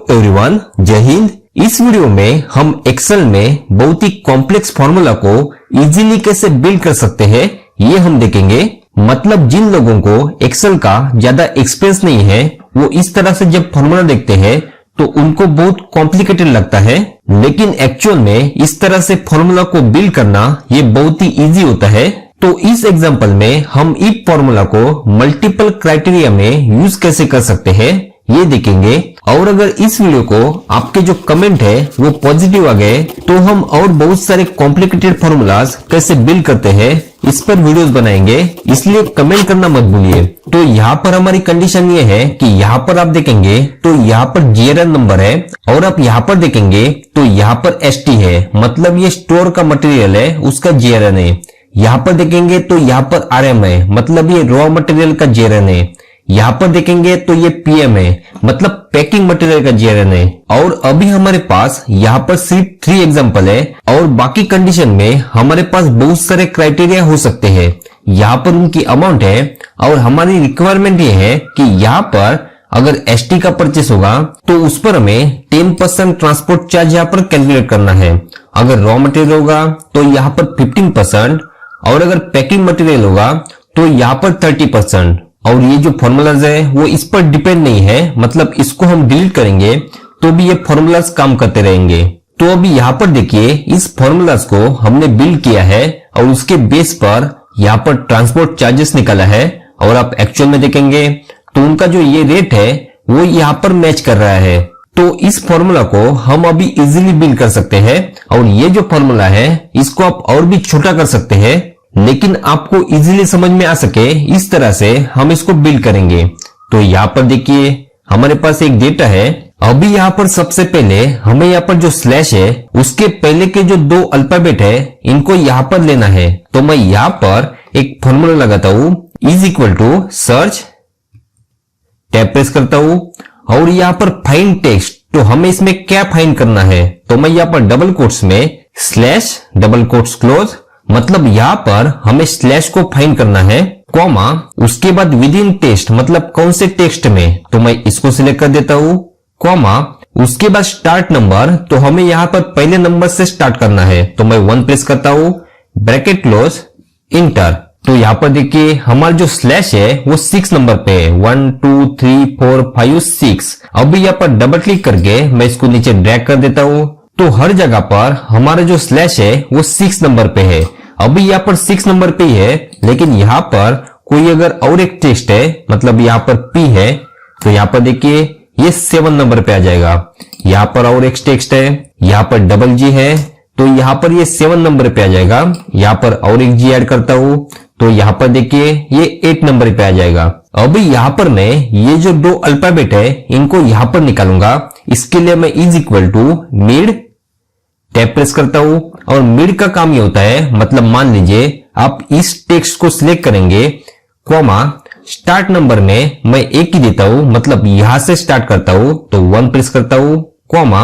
Everyone, जय हिंद। इस video में हम एक्सेल में बहुत ही कॉम्प्लेक्स फॉर्मूला को इजीली कैसे बिल्ड कर सकते हैं ये हम देखेंगे। मतलब जिन लोगों को एक्सेल का ज्यादा एक्सपीरियंस नहीं है वो इस तरह से जब फॉर्मूला देखते हैं तो उनको बहुत कॉम्प्लिकेटेड लगता है, लेकिन एक्चुअल में इस तरह से फॉर्मूला को बिल्ड करना ये बहुत ही इजी होता है। तो इस एग्जांपल में हम इफ फॉर्मूला को मल्टीपल क्राइटेरिया में यूज कैसे कर सकते हैं ये देखेंगे। और अगर इस वीडियो को आपके जो कमेंट है वो पॉजिटिव आ गए तो हम और बहुत सारे कॉम्प्लिकेटेड फॉर्मूलाज कैसे बिल्ड करते हैं इस पर वीडियोस बनाएंगे, इसलिए कमेंट करना मत भूलिए। तो यहाँ पर हमारी कंडीशन ये है कि यहाँ पर आप देखेंगे तो यहाँ पर जीआरएन नंबर है और आप यहाँ पर देखेंगे तो यहाँ पर एसटी है, मतलब ये स्टोर का मटेरियल है उसका जीआरएन है। यहाँ पर देखेंगे तो यहाँ पर आरएम है, मतलब ये रॉ मटेरियल का जीआरएन है। यहाँ पर देखेंगे तो ये पीएम है, मतलब पैकिंग मटेरियल का जीआरएन है। और अभी हमारे पास यहाँ पर सिर्फ 3 एग्जांपल है और बाकी कंडीशन में हमारे पास बहुत सारे क्राइटेरिया हो सकते हैं। यहाँ पर उनकी अमाउंट है और हमारी रिक्वायरमेंट ये है कि यहाँ पर अगर एसटी का परचेस होगा तो उस पर हमें 10% ट्रांसपोर्ट चार्ज यहाँ पर कैलकुलेट करना है। अगर रॉ मटेरियल होगा तो यहाँ पर 15% और अगर पैकिंग मटेरियल होगा तो यहाँ पर 30%। और ये जो फॉर्मूलाज है वो इस पर डिपेंड नहीं है, मतलब इसको हम डिलीट करेंगे तो भी ये फॉर्मूलाज काम करते रहेंगे। तो अभी यहाँ पर देखिए इस फॉर्मूलाज को हमने बिल्ड किया है और उसके बेस पर यहाँ पर ट्रांसपोर्ट चार्जेस निकाला है और आप एक्चुअल में देखेंगे तो उनका जो ये रेट है वो यहाँ पर मैच कर रहा है। तो इस फॉर्मूला को हम अभी इजीली बिल्ड कर सकते हैं और ये जो फॉर्मूला है इसको आप और भी छोटा कर सकते हैं, लेकिन आपको इजीली समझ में आ सके इस तरह से हम इसको बिल्ड करेंगे। तो यहाँ पर देखिए हमारे पास एक डेटा है। अभी यहाँ पर सबसे पहले हमें यहाँ पर जो स्लैश है उसके पहले के जो 2 अल्फाबेट है इनको यहाँ पर लेना है। तो मैं यहाँ पर एक फॉर्मूला लगाता हूं, is equal to search, tab press करता हूं और यहाँ पर फाइंड टेक्स्ट। तो हमें इसमें क्या फाइंड करना है, तो मैं यहाँ पर डबल कोट्स में स्लैश डबल कोट्स क्लोज, मतलब यहाँ पर हमें स्लैश को फाइंड करना है, कॉमा उसके बाद विद इन टेक्स्ट, मतलब कौन से टेक्स्ट में, तो मैं इसको सिलेक्ट कर देता हूं, कॉमा उसके बाद स्टार्ट नंबर। तो हमें यहाँ पर पहले नंबर से स्टार्ट करना है तो मैं 1 प्रेस करता हूं, ब्रैकेट क्लोज, इंटर। तो यहाँ पर देखिए हमारा जो स्लैश है वो 6 नंबर पे है, 1 2 3 4 5 6। अभी यहाँ पर डबल क्लिक करके मैं इसको नीचे ड्रैग कर देता हूं तो हर जगह पर हमारा जो स्लैश है वो 6 नंबर पे है। अभी यहाँ पर 6 नंबर पे ही है, लेकिन यहाँ पर कोई अगर और एक टेक्स्ट है, मतलब यहाँ पर P है तो यहाँ पर देखिए ये 7 नंबर पे आ जाएगा। यहाँ पर और एक टेक्स्ट है, यहाँ पर डबल G है तो यहाँ पर ये 7 नंबर पे आ जाएगा। यहाँ पर और एक G ऐड करता हूं तो यहाँ पर देखिए ये 8 नंबर पे आ जाएगा। अभी यहाँ पर मैं ये जो 2 अल्फाबेट है इनको यहाँ पर निकालूंगा। इसके लिए मैं is equal to mid, tab press करता हूं और मिड का काम ये होता है, मतलब मान लीजिए आप इस टेक्स्ट को सिलेक्ट करेंगे, कॉमा स्टार्ट नंबर में मैं 1 ही देता हूं, मतलब यहां से स्टार्ट करता हूं तो 1 प्रेस करता हूं, कॉमा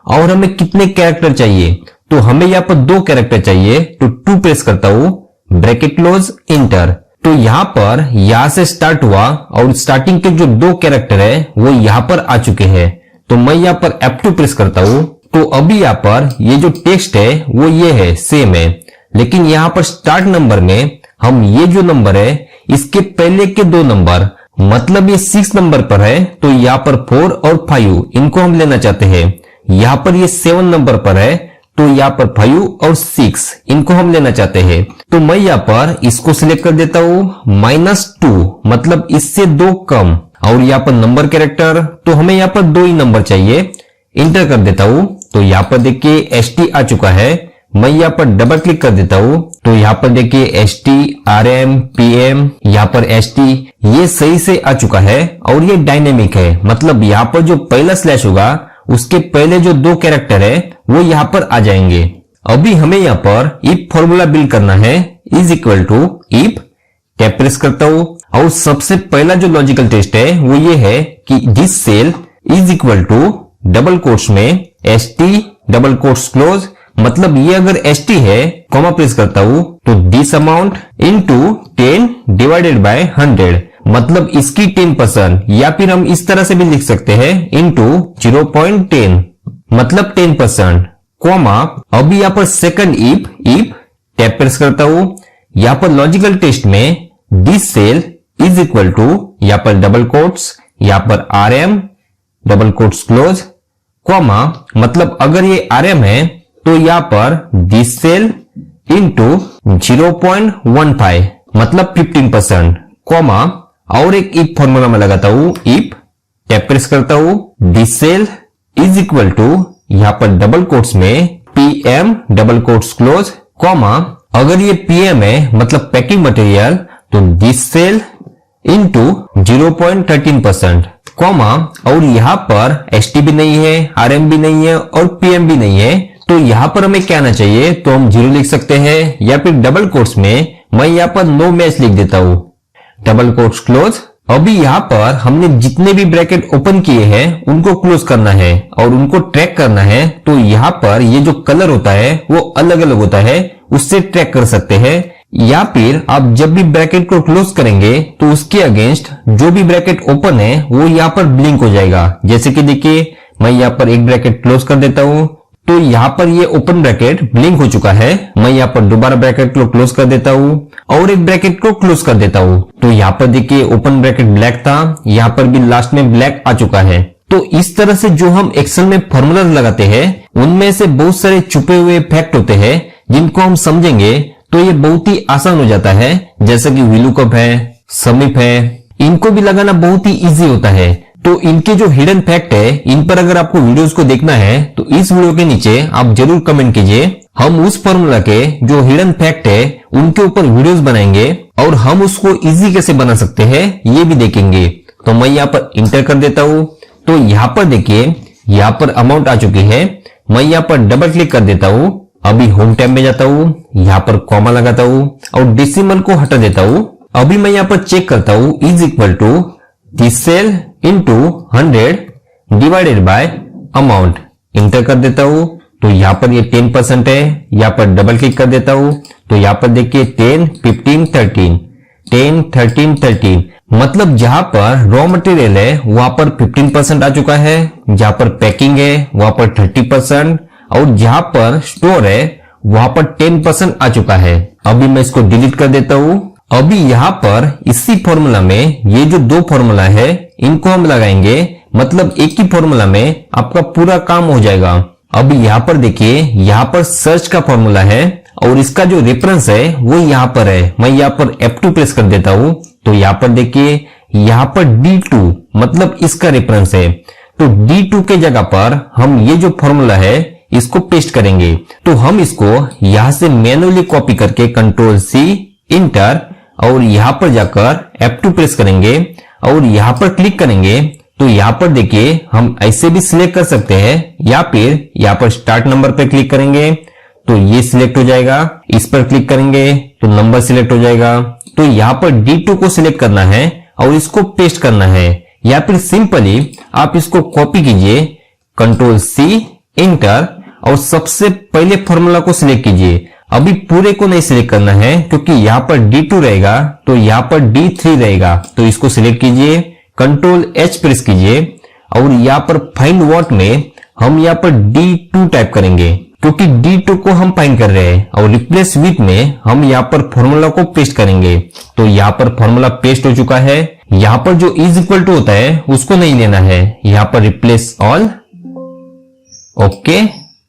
और हमें कितने कैरेक्टर चाहिए, तो हमें यहाँ पर 2 कैरेक्टर चाहिए तो 2 प्रेस करता हूं, ब्रैकेट क्लोज, इंटर। तो यहाँ पर यहां से स्टार्ट हुआ और स्टार्टिंग के जो 2 कैरेक्टर है वो यहाँ पर आ चुके हैं। तो मैं यहाँ पर F2 प्रेस करता हूं तो अभी यहाँ पर ये जो टेक्स्ट है वो ये है, सेम है, लेकिन यहाँ पर स्टार्ट नंबर में हम ये जो नंबर है इसके पहले के 2 नंबर, मतलब ये 6 नंबर पर है तो यहाँ पर 4 और 5 इनको हम लेना चाहते हैं। यहाँ पर ये 7 नंबर पर है तो यहाँ पर 5 और 6 इनको हम लेना चाहते हैं। तो मैं यहाँ पर इसको सिलेक्ट कर देता हूं, -2, मतलब इससे 2 कम, और यहाँ पर नंबर कैरेक्टर तो हमें यहाँ पर 2 ही नंबर चाहिए, इंटर कर देता हूं। तो यहाँ पर देखिए एसटी आ चुका है। मैं यहाँ पर डबल क्लिक कर देता हूं तो यहाँ पर देखिए एसटी, आरएम, पीएम, यहाँ पर एसटी ये सही से आ चुका है और ये डायनेमिक है, मतलब यहाँ पर जो पहला स्लैश होगा उसके पहले जो 2 कैरेक्टर है वो यहाँ पर आ जाएंगे। अभी हमें यहाँ पर इफ फॉर्मूला बिल्ड करना है, is equal to if, tab press करता हूं और सबसे पहला जो लॉजिकल टेस्ट है वो ये है कि this cell is equal to double quotes में एसटी डबल कोट्स क्लोज, मतलब ये अगर एसटी है, कॉमा प्रेस करता हूं तो this amount into 10 divided by 100, मतलब इसकी 10%, या फिर हम इस तरह से भी लिख सकते हैं इंटू 0.10 मतलब 10%, कॉमा अभी यहाँ पर सेकंड इफ टैब प्रेस करता हूं, यहाँ पर लॉजिकल टेस्ट में this cell is equal to, यहाँ पर डबल कोट्स, यहाँ पर RM double quotes close, comma मतलब अगर ये RM है तो यहाँ पर दिस सेल इंटू 0.15 मतलब 15%, कॉमा और एक इफ फॉर्मूला में लगाता हूं, इफ टैब प्रेस करता हूं, this cell is equal to, यहां पर डबल कोट्स में PM double quotes close, comma अगर ये PM है मतलब पैकिंग मटेरियल तो दिस सेल इंटू 0.13%, कॉमा और यहां पर ST भी नहीं है, RM भी नहीं है और PM भी नहीं है, तो यहां पर हमें क्या आना चाहिए, तो हम 0 लिख सकते हैं, या फिर डबल कोट्स में मैं यहां पर नो मैच लिख देता हूं, डबल कोट्स क्लोज। अभी यहां पर हमने जितने भी ब्रैकेट ओपन किए हैं उनको क्लोज करना है और उनको ट्रैक करना है, तो यहां पर ये जो कलर होता है वो अलग अलग होता है, उससे ट्रैक कर सकते हैं, या फिर आप जब भी ब्रैकेट को क्लोज करेंगे तो उसके अगेंस्ट जो भी ब्रैकेट ओपन है वो यहाँ पर ब्लिंक हो जाएगा। जैसे कि देखिए मैं यहाँ पर एक ब्रैकेट क्लोज कर देता हूं तो यहाँ पर ये ओपन ब्रैकेट ब्लिंक हो चुका है, मैं यहाँ पर दोबारा ब्रैकेट को क्लोज कर देता हूँ और एक ब्रैकेट को क्लोज कर देता हूँ, तो यहाँ पर देखिए ओपन ब्रैकेट ब्लैक था, यहाँ पर भी लास्ट में ब्लैक आ चुका है। तो इस तरह से जो हम एक्सेल में फॉर्मूला लगाते हैं उनमें से बहुत सारे छुपे हुए फैक्ट होते हैं जिनको हम समझेंगे तो ये बहुत ही आसान हो जाता है, जैसे कि VLOOKUP है, SUMIF है, इनको भी लगाना बहुत ही इजी होता है। तो इनके जो हिडन फैक्ट है इन पर अगर आपको वीडियोस को देखना है तो इस वीडियो के नीचे आप जरूर कमेंट कीजिए, हम उस फॉर्मूला के जो हिडन फैक्ट है उनके ऊपर वीडियोस बनाएंगे और हम उसको इजी कैसे बना सकते हैं ये भी देखेंगे। तो मैं यहाँ पर इंटर कर देता हूँ, तो यहाँ पर देखिए यहाँ पर अमाउंट आ चुकी है, मैं यहाँ पर डबल क्लिक कर देता हूँ, अभी होम टैब में जाता हूँ, यहाँ पर कॉमा लगाता हूँ और डेसिमल को हटा देता हूँ। अभी मैं यहाँ पर चेक करता हूँ is equal to this cell into 100 divided by amount, enter कर देता हूं, तो यहाँ पर ये 10% है, यहाँ पर डबल क्लिक कर देता हूं, तो यहाँ पर देखिए 10, 15, 13, 10, 13, 13 मतलब जहां पर रॉ मटेरियल है वहां पर 15% आ चुका है, जहां पर पैकिंग है वहां पर 30% और जहां पर स्टोर है वहां पर 10% आ चुका है। अभी मैं इसको डिलीट कर देता हूं। अभी यहाँ पर इसी फॉर्मूला में ये जो दो फॉर्मूला है इनको हम लगाएंगे, मतलब एक ही फॉर्मूला में आपका पूरा काम हो जाएगा। अभी यहाँ पर देखिए यहाँ पर सर्च का फॉर्मूला है और इसका जो रेफरेंस है वो यहाँ पर है, मैं यहाँ पर F2 प्रेस कर देता हूँ, तो यहाँ पर देखिए यहाँ पर D2 मतलब इसका रेफरेंस है, तो D2 के जगह पर हम ये जो फॉर्मूला है इसको पेस्ट करेंगे। तो हम इसको यहाँ से मैन्युअली कॉपी करके Ctrl+C इंटर और यहाँ पर जाकर F2 प्रेस करेंगे और यहाँ पर क्लिक करेंगे, तो यहाँ पर देखिए हम ऐसे भी सिलेक्ट कर सकते हैं या फिर यहाँ पर स्टार्ट नंबर पर क्लिक करेंगे तो ये सिलेक्ट हो जाएगा, इस पर क्लिक करेंगे तो नंबर सिलेक्ट हो जाएगा। तो यहाँ पर D2 को सिलेक्ट करना है और इसको पेस्ट करना है, या फिर सिंपली आप इसको कॉपी कीजिए Ctrl+C इंटर और सबसे पहले फॉर्मूला को सिलेक्ट कीजिए। अभी पूरे को नहीं सिलेक्ट करना है क्योंकि यहाँ पर D2 रहेगा तो यहाँ पर D3 रहेगा, तो इसको सिलेक्ट कीजिए, Ctrl+H प्रेस कीजिए और यहाँ पर फाइंड व्हाट में हम यहाँ पर D2 टाइप करेंगे क्योंकि D2 को हम फाइंड कर रहे हैं, और रिप्लेस विथ में हम यहाँ पर फॉर्मूला को पेस्ट करेंगे। तो यहाँ पर फॉर्मूला पेस्ट हो चुका है, यहाँ पर जो इज इक्वल टू होता है उसको नहीं लेना है, यहाँ पर रिप्लेस ऑल, ओके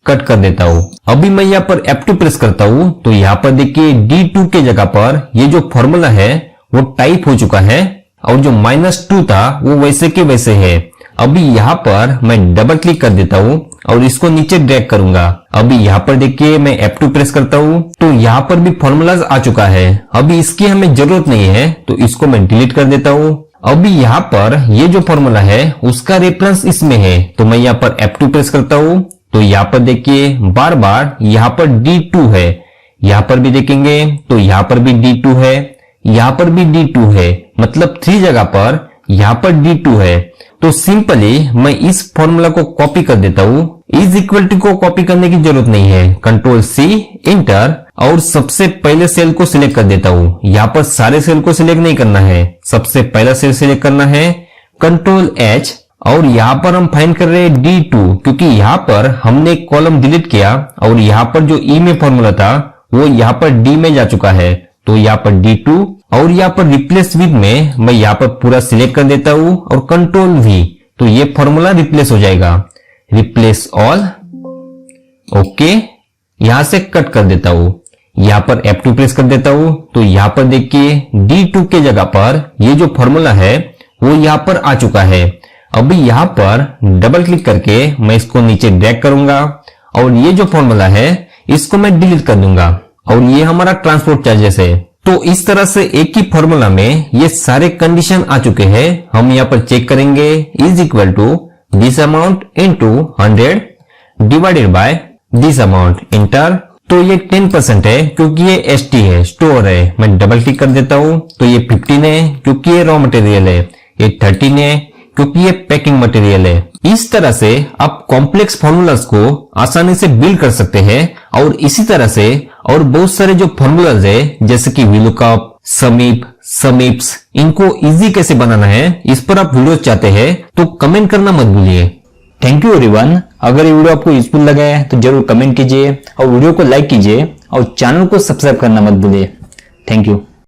कट कर देता हूं। अभी मैं यहाँ पर F2 प्रेस करता हूं तो यहाँ पर देखिए D2 के जगह पर ये जो फॉर्मूला है वो टाइप हो चुका है और जो -2 था वो वैसे के वैसे है। अभी यहाँ पर मैं डबल क्लिक कर देता हूँ और इसको नीचे ड्रैग करूंगा। अभी यहाँ पर देखिए मैं F2 प्रेस करता हूँ तो यहाँ पर भी फॉर्मूलाज आ चुका है, अभी इसकी हमें जरूरत नहीं है तो इसको मैं डिलीट कर देता हूँ। अभी यहाँ पर ये जो फॉर्मूला है उसका रेफरेंस इसमें है, तो मैं यहाँ पर F2 प्रेस करता हूँ तो यहाँ पर देखिए बार बार यहाँ पर D2 है, यहाँ पर भी देखेंगे तो यहाँ पर भी D2 है, यहाँ पर भी D2 है, मतलब 3 जगह पर यहाँ पर D2 है। तो सिंपली मैं इस फॉर्मूला को कॉपी कर देता हूँ, इज इक्वल टू को कॉपी करने की जरूरत नहीं है, Ctrl+C इंटर और सबसे पहले सेल को सिलेक्ट कर देता हूं। यहां पर सारे सेल को सिलेक्ट नहीं करना है, सबसे पहला सेल सिलेक्ट करना है, कंट्रोल H, और यहां पर हम फाइंड कर रहे हैं D2 क्योंकि यहां पर हमने एक कॉलम डिलीट किया और यहां पर जो E में फॉर्मूला था वो यहां पर D में जा चुका है, तो यहां पर D2 और यहां पर रिप्लेस विद में मैं यहां पर पूरा सिलेक्ट कर देता हूं और कंट्रोल V, तो ये फॉर्मूला रिप्लेस हो जाएगा, रिप्लेस ऑल। ओके, यहां से कट कर देता हूं, यहां पर F2 प्रेस कर देता हूं, तो यहां पर देखिए D2 के जगह पर ये जो फॉर्मूला है वो यहां पर आ चुका है। अभी यहां पर डबल क्लिक करके मैं इसको नीचे ड्रैग करूंगा और ये जो फॉर्मूला है इसको मैं डिलीट कर दूंगा और ये हमारा ट्रांसपोर्ट चार्जेस है। तो इस तरह से एक ही फॉर्मूला में ये सारे कंडीशन आ चुके हैं। हम यहाँ पर चेक करेंगे, is equal to this amount into 100 divided by this amount, enter. तो ये 10% है क्योंकि ये ST है, स्टोर है। मैं डबल क्लिक कर देता हूं तो ये 15 है क्योंकि ये रॉ मटेरियल है, ये 13 है क्योंकि ये पैकिंग मटेरियल है। इस तरह से आप कॉम्प्लेक्स फॉर्मूलाज को आसानी से बिल्ड कर सकते हैं और इसी तरह से और बहुत सारे जो फॉर्मूलाज है जैसे कि VLOOKUP, समीप, समीप्स, इनको इजी कैसे बनाना है इस पर आप वीडियो चाहते हैं तो कमेंट करना मत भूलिए। Thank you everyone. अगर ये वीडियो आपको यूजफुल लगा है तो जरूर कमेंट कीजिए और वीडियो को लाइक कीजिए और चैनल को सब्सक्राइब करना मत भूलिए। Thank you.